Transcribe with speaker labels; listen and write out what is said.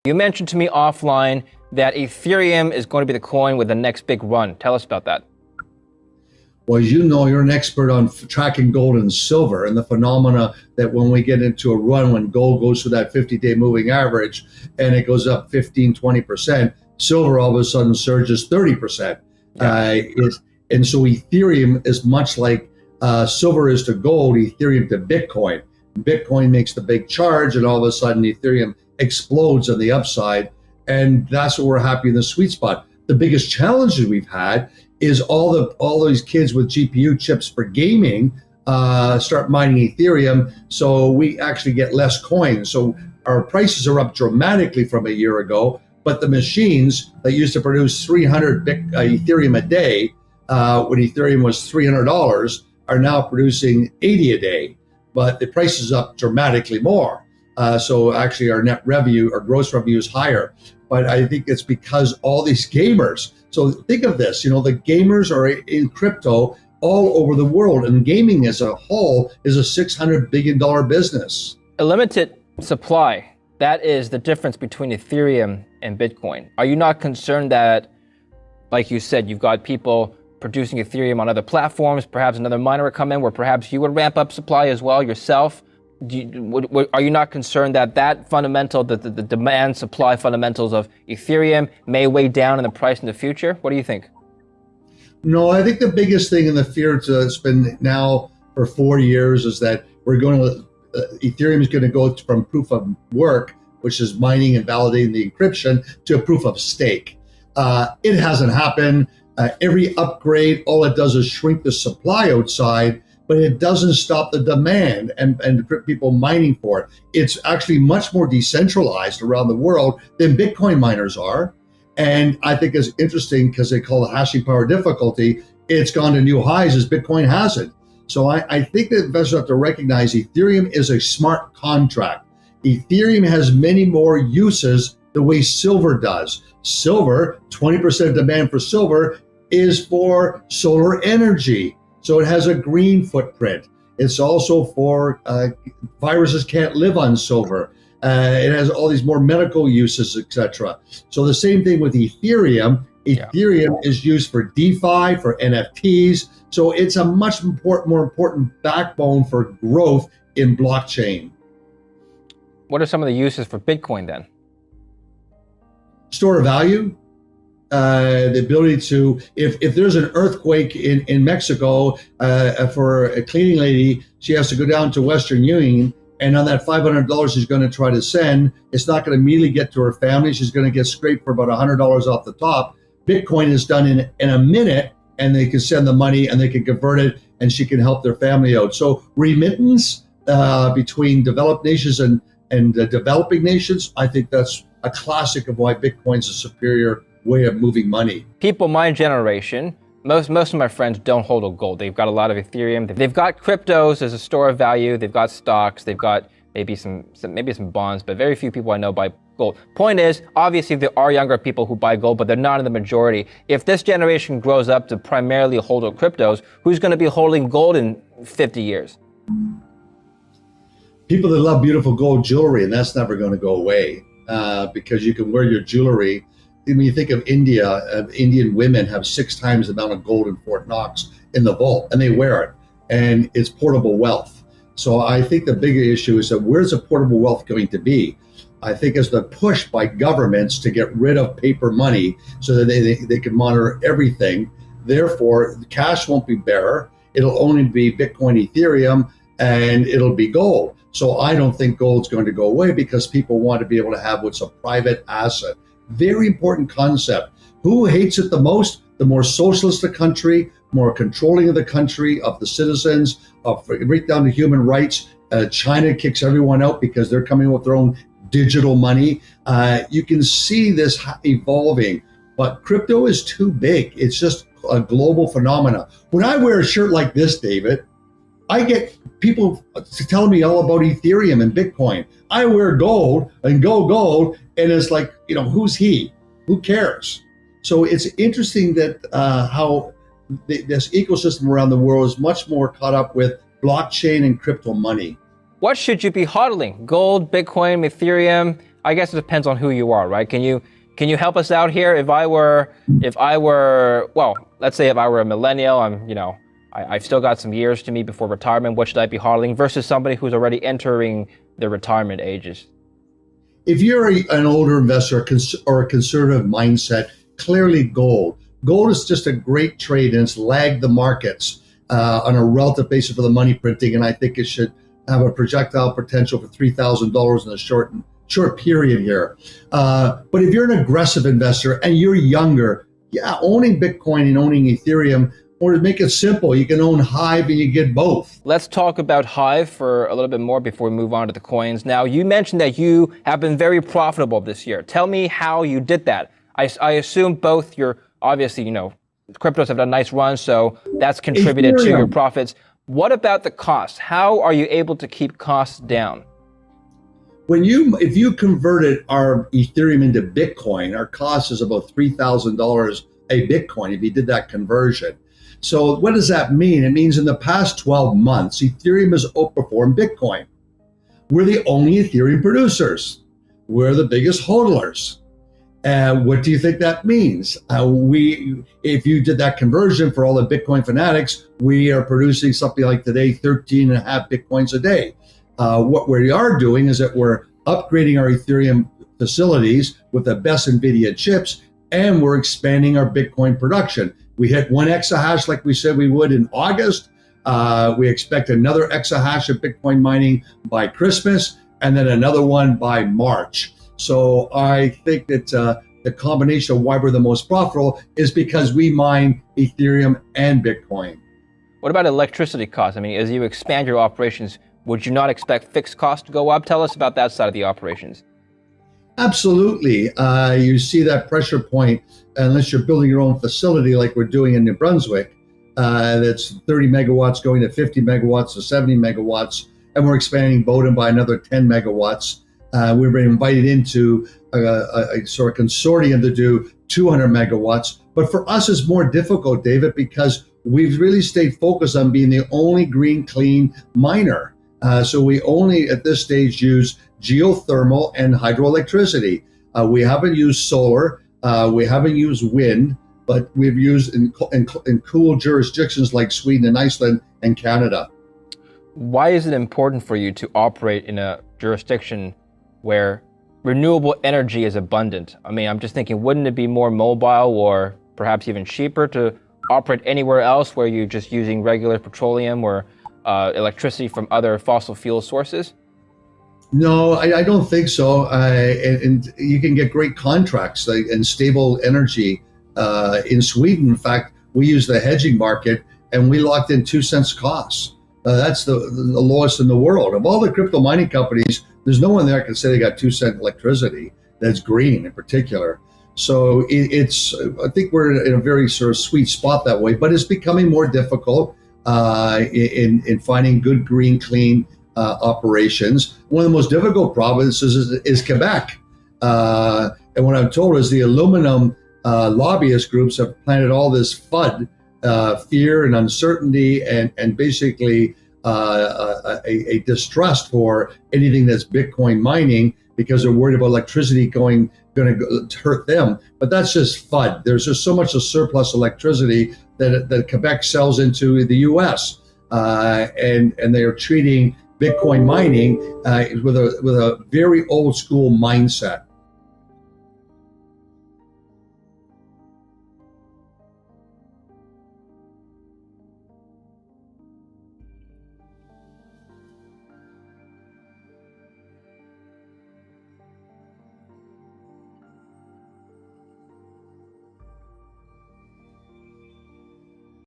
Speaker 1: You mentioned to me offline that Ethereum is going to be the coin with the next big run. Tell us about that.
Speaker 2: Well, as you know, you're an expert on tracking gold and silver and the phenomena that when we get into a run, when gold goes to that 50-day moving average and it goes up 15, 20%, silver all of a sudden surges 30%. Yeah. And so Ethereum is much like silver is to gold, Ethereum to Bitcoin. Bitcoin makes the big charge and all of a sudden Ethereum explodes on the upside. And that's what we're happy in the sweet spot. The biggest challenges we've had is all these kids with GPU chips for gaming start mining Ethereum, so we actually get less coins. So our prices are up dramatically from a year ago, but the machines that used to produce 300 Ethereum a day, when Ethereum was $300, are now producing 80 a day, but the price is up dramatically more. So actually our net revenue, our gross revenue is higher. But I think it's because all these gamers, so think of this, the gamers are in crypto all over the world, and gaming as a whole is a $600 billion business.
Speaker 1: A limited supply, that is the difference between Ethereum and Bitcoin. Are you not concerned that, like you said, you've got people producing Ethereum on other platforms, perhaps another miner would come in where perhaps you would ramp up supply as well yourself? Are you not concerned that fundamental, the demand supply fundamentals of Ethereum may weigh down in the price in the future? What do you think?
Speaker 2: No, I think the biggest thing in the fear that's been now for 4 years is that Ethereum is going to go from proof of work, which is mining and validating the encryption, to a proof of stake. It hasn't happened. Every upgrade, all it does is shrink the supply outside, but it doesn't stop the demand and people mining for it. It's actually much more decentralized around the world than Bitcoin miners are. And I think it's interesting because they call it hashing power difficulty. It's gone to new highs as Bitcoin hasn't. So I think that investors have to recognize Ethereum is a smart contract. Ethereum has many more uses the way silver does. Silver, 20% of demand for silver is for solar energy. So it has a green footprint. It's also for viruses can't live on silver. It has all these more medical uses, etc. So the same thing with Ethereum. Ethereum is used for DeFi, for NFTs. So it's a much more important backbone for growth in blockchain.
Speaker 1: What are some of the uses for Bitcoin then?
Speaker 2: Store of value. The ability to, if there's an earthquake in Mexico, for a cleaning lady, she has to go down to Western Union, and on that $500 she's going to try to send, it's not going to immediately get to her family. She's going to get scraped for about $100 off the top. Bitcoin is done in a minute, and they can send the money and they can convert it, and she can help their family out. So remittance between developed nations and developing nations, I think that's a classic of why Bitcoin's a superior way of moving money.
Speaker 1: People my generation, most of my friends don't hold a gold. They've got a lot of Ethereum. They've got cryptos as a store of value. They've got stocks. They've got maybe some bonds, but very few people I know buy gold. Point is, obviously there are younger people who buy gold, but they're not in the majority. If this generation grows up to primarily hold cryptos, who's going to be holding gold in 50 years?
Speaker 2: People that love beautiful gold jewelry, and that's never going to go away because you can wear your jewelry. When you think of India, Indian women have 6 times the amount of gold in Fort Knox in the vault, and they wear it, and it's portable wealth. So I think the bigger issue is that where's the portable wealth going to be? I think it's the push by governments to get rid of paper money so that they can monitor everything. Therefore, the cash won't be bearer. It'll only be Bitcoin, Ethereum, and it'll be gold. So I don't think gold's going to go away because people want to be able to have what's a private asset. Very important concept. Who hates it the most? The more socialist the country, more controlling of the country, of the citizens, right down to human rights. China kicks everyone out because they're coming with their own digital money. You can see this evolving, but crypto is too big. It's just a global phenomena. When I wear a shirt like this, David, I get people telling me all about Ethereum and Bitcoin. I wear gold and go gold, and it's like, who's he? Who cares? So it's interesting that how this ecosystem around the world is much more caught up with blockchain and crypto money.
Speaker 1: What should you be hodling? Gold, Bitcoin, Ethereum? I guess it depends on who you are, right? Can you help us out here? If I were, well, let's say if I were a millennial, I've still got some years to me before retirement. What should I be hodling versus somebody who's already entering the retirement ages?
Speaker 2: If you're an older investor or a conservative mindset, clearly gold. Gold is just a great trade, and it's lagged the markets on a relative basis for the money printing, and I think it should have a projectile potential for $3,000 in a short period here. But if you're an aggressive investor and you're younger, owning Bitcoin and owning Ethereum, or to make it simple, you can own Hive and you get both.
Speaker 1: Let's talk about Hive for a little bit more before we move on to the coins. Now, you mentioned that you have been very profitable this year. Tell me how you did that. I assume both obviously, cryptos have done nice runs, so that's contributed to your profits. What about the costs? How are you able to keep costs down?
Speaker 2: If you converted our Ethereum into Bitcoin, our cost is about $3,000 a Bitcoin if you did that conversion. So what does that mean? It means in the past 12 months, Ethereum has outperformed Bitcoin. We're the only Ethereum producers. We're the biggest hodlers. What do you think that means? If you did that conversion for all the Bitcoin fanatics, we are producing something like today, 13 and a half Bitcoins a day. What we are doing is that we're upgrading our Ethereum facilities with the best NVIDIA chips, and we're expanding our Bitcoin production. We hit 1 exahash like we said we would in August. We expect another exahash of Bitcoin mining by Christmas, and then another one by March. So I think that the combination of why we're the most profitable is because we mine Ethereum and Bitcoin.
Speaker 1: What about electricity costs? As you expand your operations, would you not expect fixed costs to go up? Tell us about that side of the operations.
Speaker 2: Absolutely. You see that pressure point, unless you're building your own facility like we're doing in New Brunswick, that's 30 megawatts going to 50 megawatts to 70 megawatts, and we're expanding Bowdoin by another 10 megawatts. We've been invited into a sort of consortium to do 200 megawatts. But for us, it's more difficult, David, because we've really stayed focused on being the only green, clean miner. So we only, at this stage, use geothermal and hydroelectricity. We haven't used solar. We haven't used wind, but we've used in cool jurisdictions like Sweden and Iceland and Canada.
Speaker 1: Why is it important for you to operate in a jurisdiction where renewable energy is abundant? I'm just thinking, wouldn't it be more mobile or perhaps even cheaper to operate anywhere else where you're just using regular petroleum or electricity from other fossil fuel sources?
Speaker 2: No, I don't think so. And you can get great contracts and stable energy in Sweden. In fact, we use the hedging market and we locked in 2 cents costs. That's the lowest in the world. Of all the crypto mining companies, there's no one there can say they got 2 cent electricity that's green in particular. So I think we're in a very sort of sweet spot that way, but it's becoming more difficult in finding good, green, clean operations. One of the most difficult provinces is Quebec. And what I'm told is the aluminum lobbyist groups have planted all this FUD, fear and uncertainty, and basically a distrust for anything that's Bitcoin mining because they're worried about electricity going to hurt them. But that's just FUD. There's just so much of surplus electricity that Quebec sells into the U.S. And they are treating Bitcoin mining with a very old school mindset.